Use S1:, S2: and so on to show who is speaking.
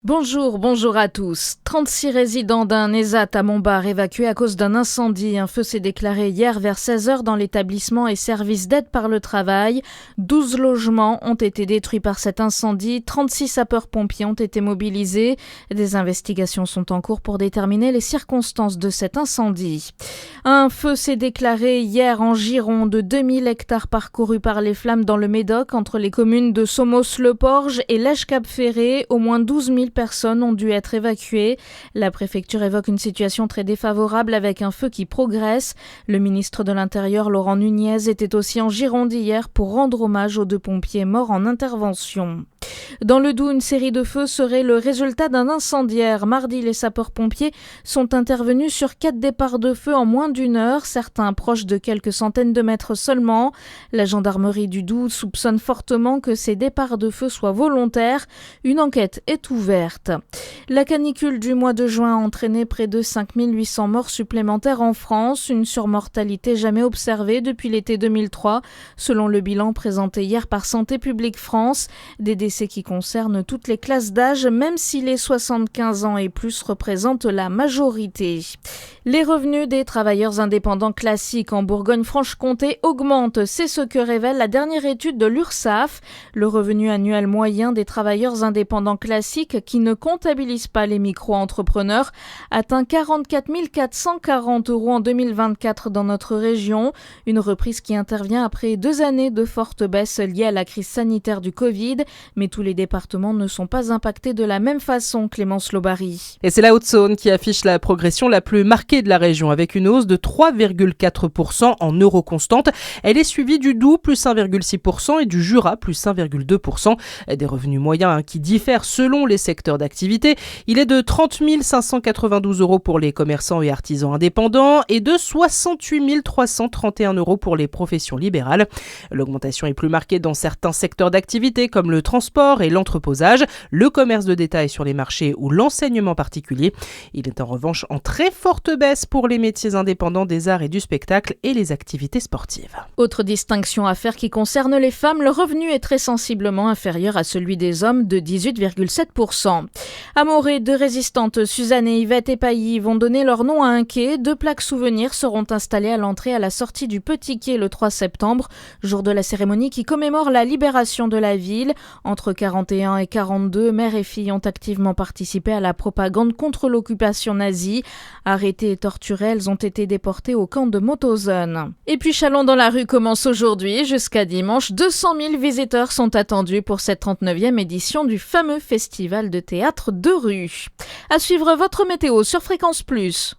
S1: Bonjour à tous. 36 résidents d'un ESAT à Montbard évacués à cause d'un incendie. Un feu s'est déclaré hier vers 16h dans l'établissement et service d'aide par le travail. 12 logements ont été détruits par cet incendie. 36 sapeurs-pompiers ont été mobilisés. Des investigations sont en cours pour déterminer les circonstances de cet incendie. Un feu s'est déclaré hier en Gironde. 2000 hectares parcourus par les flammes dans le Médoc entre les communes de Somos-le-Porge et Lège-Cap-Ferré. Au moins 12 000 personnes ont dû être évacuées. La préfecture évoque une situation très défavorable avec un feu qui progresse. Le ministre de l'Intérieur, Laurent Nunez, était aussi en Gironde hier pour rendre hommage aux 2 pompiers morts en intervention. Dans le Doubs, une série de feux serait le résultat d'un incendiaire. Mardi, les sapeurs-pompiers sont intervenus sur 4 départs de feu en moins d'une heure, certains proches de quelques centaines de mètres seulement. La gendarmerie du Doubs soupçonne fortement que ces départs de feu soient volontaires. Une enquête est ouverte. La canicule du mois de juin a entraîné près de 5800 morts supplémentaires en France, une surmortalité jamais observée depuis l'été 2003, selon le bilan présenté hier par Santé publique France. Des décès qui concernent toutes les classes d'âge, même si les 75 ans et plus représentent la majorité. Les revenus des travailleurs indépendants classiques en Bourgogne-Franche-Comté augmentent, c'est ce que révèle la dernière étude de l'URSSAF. Le revenu annuel moyen des travailleurs indépendants classiques qui ne comptabilisent pas les micro-entrepreneurs atteint 44 440 € en 2024 dans notre région. Une reprise qui intervient après 2 années de forte baisse liée à la crise sanitaire du Covid. Mais tous les départements ne sont pas impactés de la même façon, Clémence Lobary.
S2: Et c'est la Haute-Saône qui affiche la progression la plus marquée de la région, avec une hausse de 3,4% en euros constante. Elle est suivie du Doubs, plus 1,6%, et du Jura, plus 1,2%. Des revenus moyens qui diffèrent selon les secteurs d'activité. Il est de 30 592 € pour les commerçants et artisans indépendants et de 68 331 € pour les professions libérales. L'augmentation est plus marquée dans certains secteurs d'activité comme le transport et l'entreposage, le commerce de détail sur les marchés ou l'enseignement particulier. Il est en revanche en très forte baisse pour les métiers indépendants des arts et du spectacle et les activités sportives.
S1: Autre distinction à faire qui concerne les femmes, le revenu est très sensiblement inférieur à celui des hommes de 18,7%. À Morée, 2 résistantes, Suzanne et Yvette Epailly, vont donner leur nom à un quai. 2 plaques souvenirs seront installées à l'entrée à la sortie du Petit Quai le 3 septembre, jour de la cérémonie qui commémore la libération de la ville. Entre 41 et 42, mères et filles ont activement participé à la propagande contre l'occupation nazie. Arrêtées et torturées, elles ont été déportées au camp de Mauthausen. Et puis Chalon dans la rue commence aujourd'hui. Jusqu'à dimanche, 200 000 visiteurs sont attendus pour cette 39e édition du fameux festival de théâtre de rue. À suivre votre météo sur Fréquence Plus.